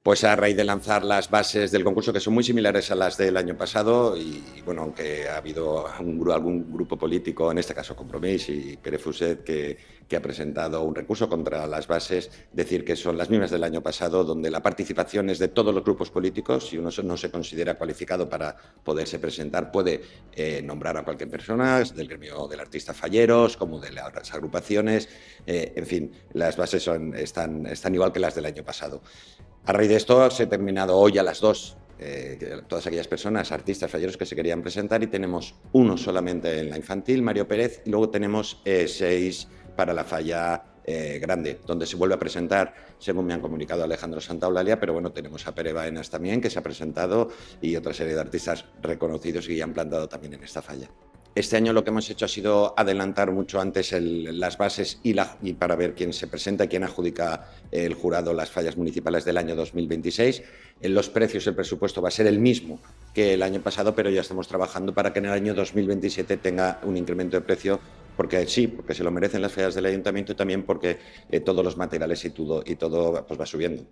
Pues a raíz de lanzar las bases del concurso, que son muy similares a las del año pasado, y bueno, aunque ha habido algún grupo político, en este caso Compromís y Pere Fuset, que ha presentado un recurso contra las bases, decir que son las mismas del año pasado, donde la participación es de todos los grupos políticos. Si uno no se considera cualificado para poderse presentar, puede nombrar a cualquier persona, del gremio del artista Falleros, como de las agrupaciones. En fin, las bases están igual que las del año pasado. A raíz de esto se ha terminado hoy a las 2 todas aquellas personas, artistas, falleros que se querían presentar, y tenemos uno solamente en la infantil, Mario Pérez, y luego tenemos 6 para la falla grande, donde se vuelve a presentar, según me han comunicado, Alejandro Santaolalia, pero bueno, tenemos a Pere Baenas también, que se ha presentado, y otra serie de artistas reconocidos que ya han plantado también en esta falla. Este año lo que hemos hecho ha sido adelantar mucho antes las bases y para ver quién se presenta, quién adjudica el jurado las fallas municipales del año 2026. En los precios, el presupuesto va a ser el mismo que el año pasado, pero ya estamos trabajando para que en el año 2027 tenga un incremento de precio, porque sí, porque se lo merecen las fallas del ayuntamiento, y también porque todos los materiales y todo pues va subiendo.